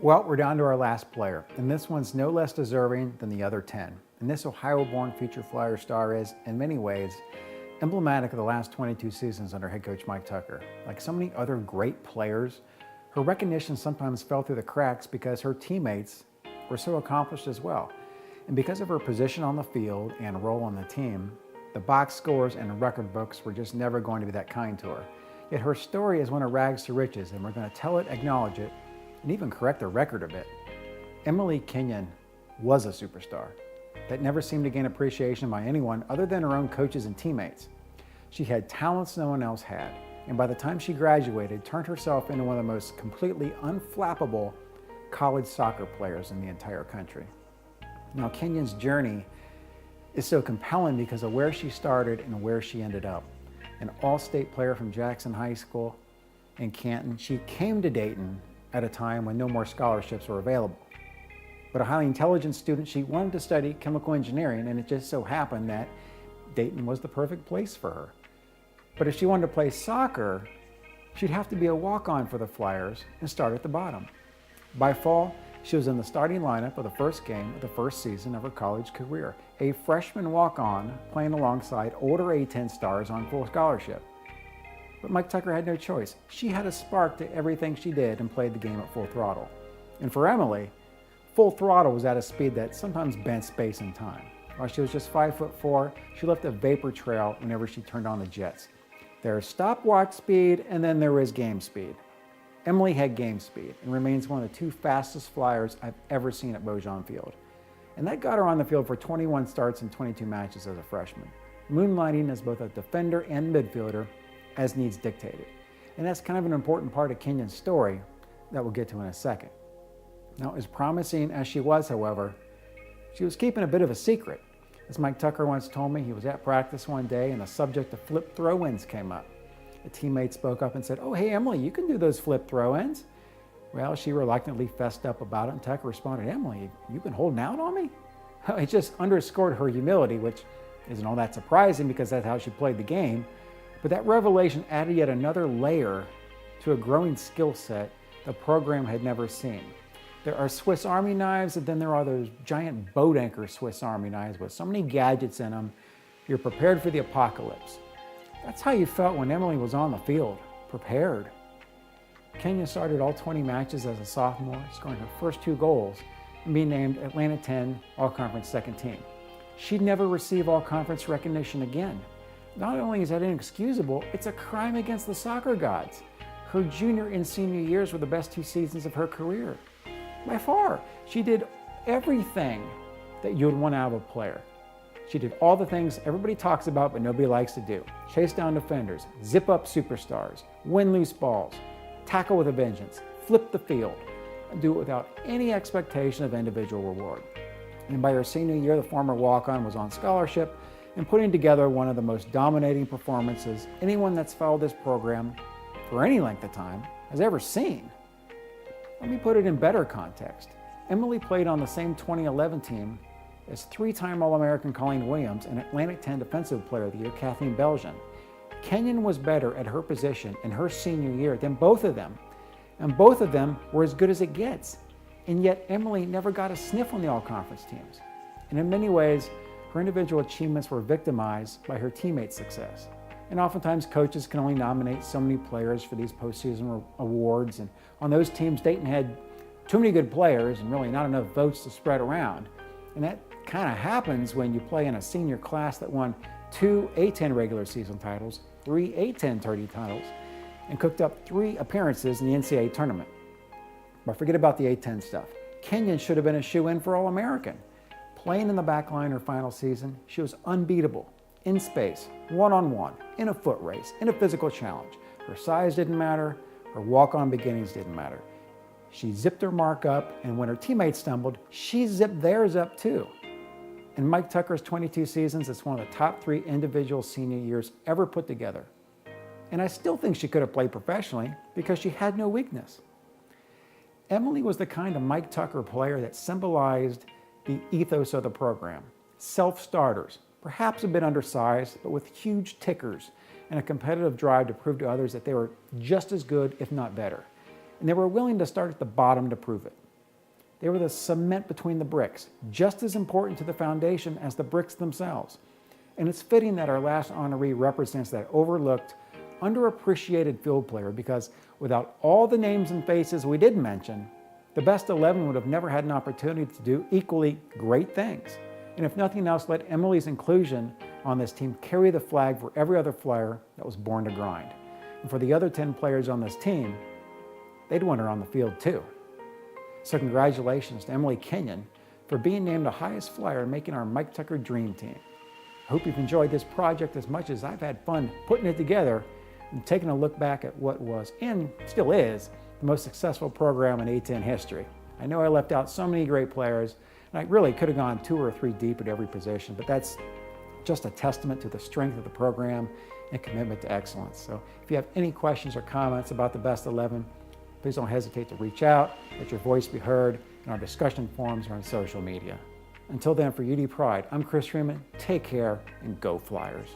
Well, we're down to our last player, and this one's no less deserving than the other 10. And this Ohio-born future Flyer star is, in many ways, emblematic of the last 22 seasons under head coach Mike Tucker. Like so many other great players, her recognition sometimes fell through the cracks because her teammates were so accomplished as well. And because of her position on the field and role on the team, the box scores and record books were just never going to be that kind to her. Yet her story is one of rags to riches, and we're going to tell it, acknowledge it, and even correct the record a bit. Emily Kenyon was a superstar that never seemed to gain appreciation by anyone other than her own coaches and teammates. She had talents no one else had, and by the time she graduated, turned herself into one of the most completely unflappable college soccer players in the entire country. Now, Kenyon's journey is so compelling because of where she started and where she ended up. An all-state player from Jackson High School in Canton, she came to Dayton at a time when no more scholarships were available. But a highly intelligent student, she wanted to study chemical engineering, and it just so happened that Dayton was the perfect place for her. But if she wanted to play soccer, she'd have to be a walk-on for the Flyers and start at the bottom. By fall, she was in the starting lineup of the first game of the first season of her college career, a freshman walk-on playing alongside older A10 stars on full scholarship. But Mike Tucker had no choice. She had a spark to everything she did and played the game at full throttle. And for Emily, full throttle was at a speed that sometimes bent space and time. While she was just 5'4", she left a vapor trail whenever she turned on the jets. There's stopwatch speed, and then there is game speed. Emily had game speed and remains one of the two fastest Flyers I've ever seen at Beaujean Field. And that got her on the field for 21 starts and 22 matches as a freshman, moonlighting as both a defender and midfielder as needs dictated. And that's kind of an important part of Kenyon's story that we'll get to in a second. Now, as promising as she was, however, she was keeping a bit of a secret. As Mike Tucker once told me, he was at practice one day and the subject of flip throw-ins came up. A teammate spoke up and said, "Oh, hey, Emily, you can do those flip throw-ins." Well, she reluctantly fessed up about it, and Tucker responded, "Emily, you've been holding out on me?" It just underscored her humility, which isn't all that surprising because that's how she played the game. But that revelation added yet another layer to a growing skill set the program had never seen. There are Swiss Army knives, and then there are those giant boat anchor Swiss Army knives with so many gadgets in them, you're prepared for the apocalypse. That's how you felt when Emily was on the field, prepared. Kenyon started all 20 matches as a sophomore, scoring her first 2 goals, and being named Atlanta 10 All-Conference second team. She'd never receive All-Conference recognition again. Not only is that inexcusable, it's a crime against the soccer gods. Her junior and senior years were the best 2 seasons of her career. By far, she did everything that you would want out of a player. She did all the things everybody talks about but nobody likes to do. Chase down defenders, zip up superstars, win loose balls, tackle with a vengeance, flip the field, and do it without any expectation of individual reward. And by her senior year, the former walk-on was on scholarship and putting together one of the most dominating performances anyone that's followed this program for any length of time has ever seen. Let me put it in better context. Emily played on the same 2011 team as 3-time All-American Colleen Williams and Atlantic 10 Defensive Player of the Year Kathleen Belgian. Kenyon was better at her position in her senior year than both of them, and both of them were as good as it gets. And yet Emily never got a sniff on the All-Conference teams. And in many ways, her individual achievements were victimized by her teammates' success. And oftentimes coaches can only nominate so many players for these postseason awards. And on those teams, Dayton had too many good players and really not enough votes to spread around. And that kind of happens when you play in a senior class that won 2 A10 regular season titles, 3 A10 tournament titles, and cooked up 3 appearances in the NCAA Tournament. But forget about the A10 stuff. Kenyon should have been a shoe-in for All-American. Playing in the back line her final season, she was unbeatable. In space, one-on-one, in a foot race, in a physical challenge. Her size didn't matter, her walk-on beginnings didn't matter. She zipped her mark up, and when her teammates stumbled, she zipped theirs up too. In Mike Tucker's 22 seasons, it's one of the top 3 individual senior years ever put together. And I still think she could have played professionally because she had no weakness. Emily was the kind of Mike Tucker player that symbolized the ethos of the program. Self-starters, perhaps a bit undersized, but with huge tickers and a competitive drive to prove to others that they were just as good, if not better. And they were willing to start at the bottom to prove it. They were the cement between the bricks, just as important to the foundation as the bricks themselves. And it's fitting that our last honoree represents that overlooked, underappreciated field player, because without all the names and faces we did mention, the best 11 would have never had an opportunity to do equally great things. And if nothing else, let Emily's inclusion on this team carry the flag for every other flyer that was born to grind. And for the other 10 players on this team, they'd want her on the field too. So congratulations to Emily Kenyon for being named the highest flyer and making our Mike Tucker Dream Team. I hope you've enjoyed this project as much as I've had fun putting it together and taking a look back at what was, and still is, the most successful program in A10 history. I know I left out so many great players, and I really could have gone 2 or 3 deep at every position, but that's just a testament to the strength of the program and commitment to excellence. So if you have any questions or comments about the best 11, please don't hesitate to reach out, let your voice be heard in our discussion forums or on social media. Until then, for UDPride, I'm Chris Freeman. Take care and go Flyers.